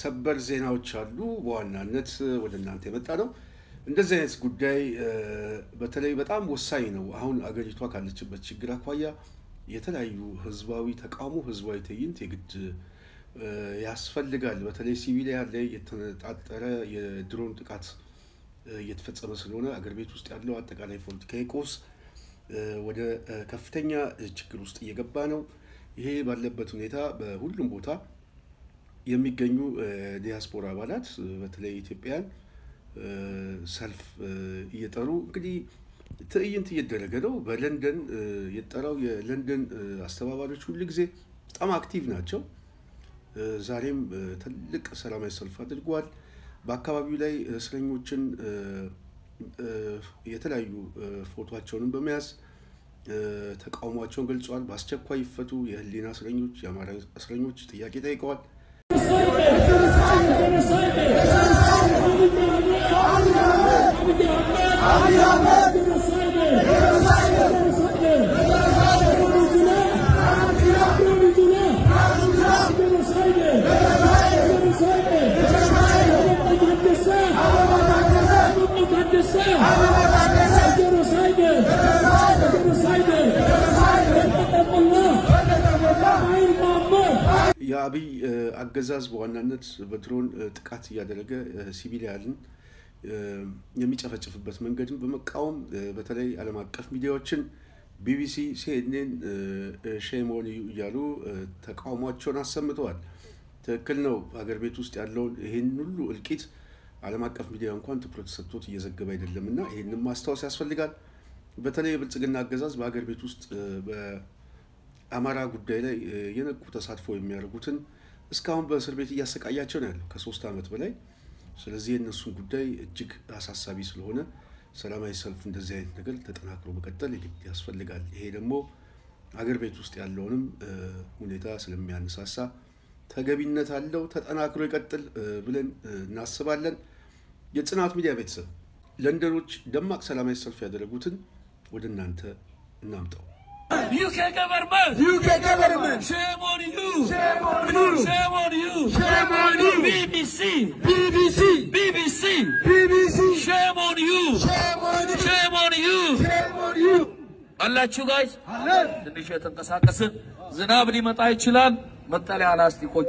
ሰበር ዜናዎች አሉ በዋናነት ወደ እናንተ የመጣ ነው እንደዚህ አይነት ጉዳይ በተለይ በጣም ወሳኝ ነው አሁን አገሪቷ ካለችበት ችግር አኳያ የተለያዩ ህዝባዊ ተቃውሞ ህዝባዊ ትዕይንት የግድ ያስፈልጋል በተለይ ሲቪሊያን ላይ የተጣጠረ የድሮን ጥቃት እየተፈጸመ ስለሆነ አገር ቤት ውስጥ ያለው አጠቃላይ ፖለቲካዊ ቀውስ ወደ ከፍተኛ ችግር ውስጥ እየገባ ነው ይሄ ባለበት ሁኔታ በሁሉም ቦታ የሚገኙ ዲያስፖራ አባላት በተለይ ኢትዮጵያን ሰልፍ እየጠሩ እንግዲህ ትዕይንት እየደረገ ነው በለንደን የጠራው የለንደን አስተባባሪዎች ሁሉ ጊዜ በጣም አክቲቭ ናቸው ዛሬም ትልቅ ሰላማዊ ሰልፍ አድርጓል በአካባቢው ላይ እስረኞችን የተለያዩ ፎቶአቸውን በመያዝ ተቃውሟቸውን ገልጸዋል በአስቸኳይ ይፈቱ የህሊና እስረኞች የአማራ እስረኞች ጥያቄ ጠይቀዋል የአብይ አገዛዝ በዋናነት በድሮን ጥቃት ያደረገ ሲቪሊያንን የሚጨፈጭፍበት መንገድን በመቃወም በተለይ ዓለም አቀፍ ሚዲያዎችን ቢቢሲ ሲኤንኤን ሼም ኦን ዩ ያሉ ተቃውሟቸውን አሰምተዋል ትክክል ነው ሀገር ቤት ውስጥ ያለው ይሄን ሁሉ እልቂት ዓለም አቀፍ ሚዲያ እንኳን ትኩረት ሰጥቶት እየዘገበ አይደለምና ይሄንን ማስተዋወስ ያስፈልጋል በተለይ የብልጽግና አገዛዝ በሀገር ቤት ውስጥ በአማራ ጉዳይ ላይ የነቁ ተሳትፎ የሚያደርጉትን እስካሁን በእስር ቤት እያሰቃያቸው ነው ያለው ከ3 አመት በላይ ስለዚህ የነሱን ጉዳይ እጅግ አሳሳቢ ስለሆነ ሰላማዊ ሰልፍ እንደዚህ አይነት ነገር ተጠናክሮ መቀጠል ያስፈልጋል ይሄ ደግሞ ሀገር ቤት ውስጥ ያለውንም ሁኔታ ስለሚያነሳሳ ተገቢነት አለው ተጠናክሮ ይቀጥል ብለን እናስባለን የጽናት ሚዲያ ቤተሰብ ለንደኖች ደማቅ ሰላማዊ ሰልፍ ያደረጉትን ወደ እናንተ እናምጣው UK government shame on you shame on you shame on you shame on you BBC shame on you shame on you shame on you shame on you አላችሁ guys ትንሽ የተንቀሳቀስን ዝናብ ሊመጣ ይችላል መጣሊያ ላስቲኮች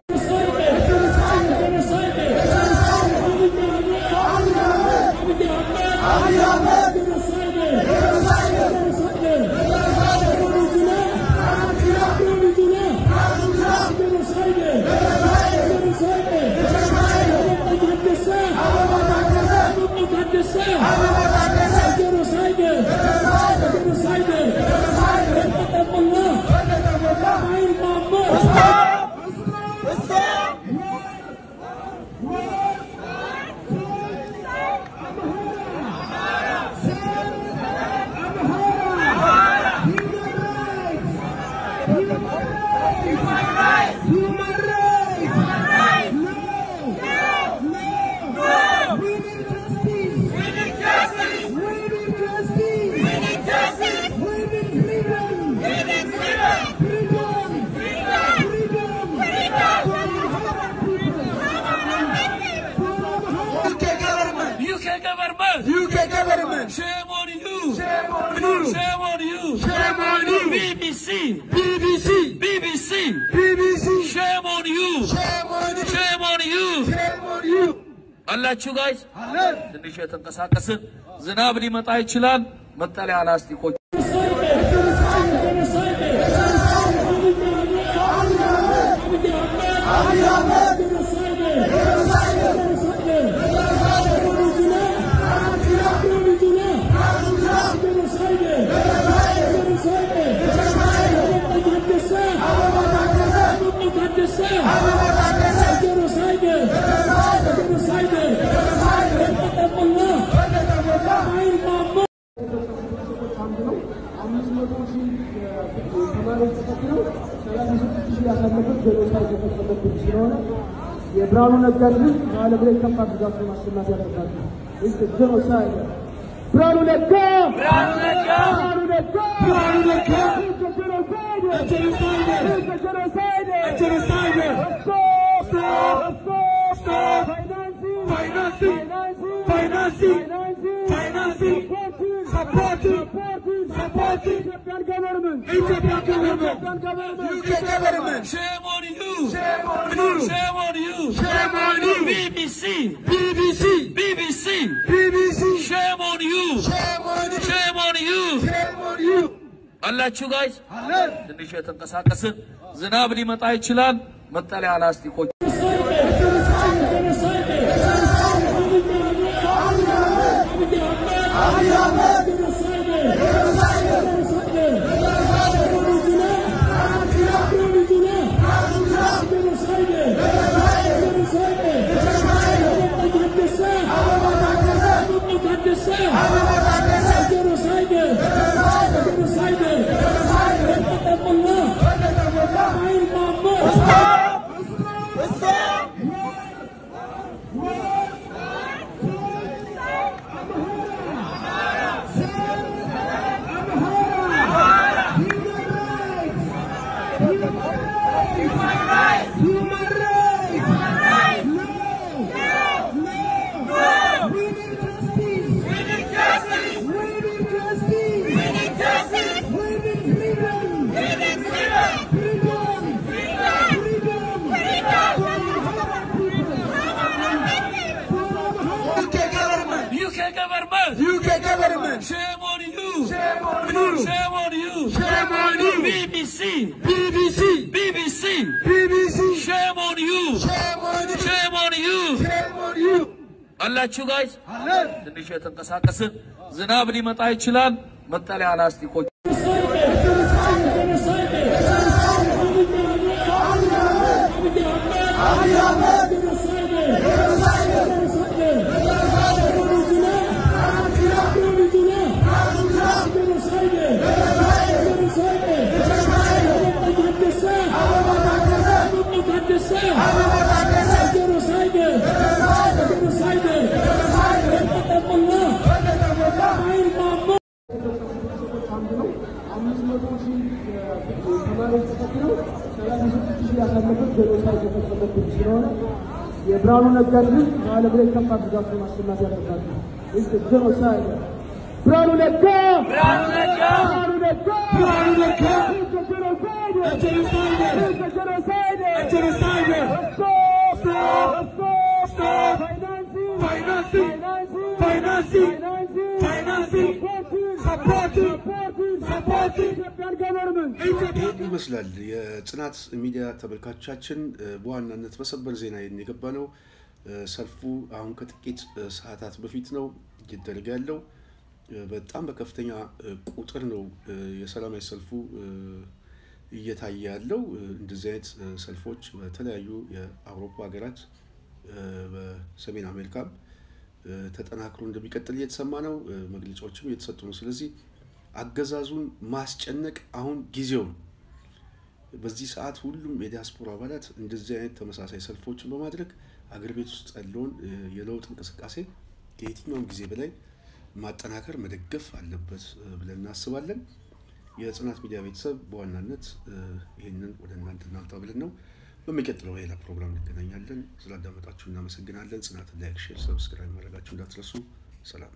UK government shame on you shame on you shame on you shame on you BBC shame on you shame on you shame on you shame on you አላችሁ guys ትንሽ የተንቀሳቀስን ዝናብ ሊመጣ ይችላል መጣሊያ ላስቲኮች የብራኑ ነጋድን ዓለም ላይ ከፍ አድርጋችሁ ማስተማር ያደርጋችሁ እዚህ ጀኖሳይድ ብራኑ ነጋ ጀኖሳይድ supporting Ethiopian government. UK government. Shame on you. Shame on you. Shame on you. Shame on you. BBC. BBC. BBC. BBC. Shame on you. Shame on you. Shame on you. Shame on you. አላችሁ ጋይስ አለን ትንሽ የተንቀሳቀስን ዝናብ ሊመጣ ይችላል መጠለያ ላስቲኮች UK government. Shame on you. Shame on you. Shame on you. Shame on you. BBC. BBC. BBC. BBC. Shame on you. Shame on you. Shame on you. Shame on you. አላችሁ ጋይስ አለን ትንሽ የተንቀሳቀስን ዝናብ ሊመጣ ይችላል መጠለያ ላስቲኮች የብራኑ ነጋን ዓለም ላይ ከፍ አድርጋችሁ ማስተማር ያደርጋሉ እስከ ጀኖሳይድ ብራኑ ነጋ ብራኑ ነጋ ብራኑ ነጋ ብራኑ ነጋ ጀኖሳይድ ይመስላል የጽናት ሚዲያ ተመልካቾቻችን በዋናነት በሰበር ዜና የገባ ነው ሰልፉ አሁን ከጥቂት ሰዓታት በፊት ነው እየተደረገ ያለው በጣም በከፍተኛ ቁጥር ነው የሰላማዊ ሰልፉ እየታየ ያለው እንደዚህ አይነት ሰልፎች በተለያዩ የአውሮፓ ሀገራት በሰሜን አሜሪካ ተጠናክሮ እንደሚቀጥል እየተሰማ ነው መግለጫዎችም እየተሰጡ ነው ስለዚህ አገዛዙን ማስጨነቅ አሁን ጊዜው ነው በዚህ ሰዓት ሁሉም የዲያስፖራ አባላት እንደዚህ አይነት ተመሳሳይ ሰልፎችን በማድረግ አገር ቤት ውስጥ ያለውን የለውጥ እንቅስቃሴ ከየትኛውም ጊዜ በላይ ማጠናከር መደገፍ አለበት ብለን እናስባለን የጽናት ሚዲያ ቤተሰብ በዋናነት ይሄንን ወደ እናንተ እናምጣ ብለን ነው በሚቀጥለው ሌላ ፕሮግራም እንገናኛለን ስላዳመጣችሁ እናመሰግናለን ጽናት ላይክ ሼር ሰብስክራይብ ማድረጋችሁ እንዳትረሱ ሰላም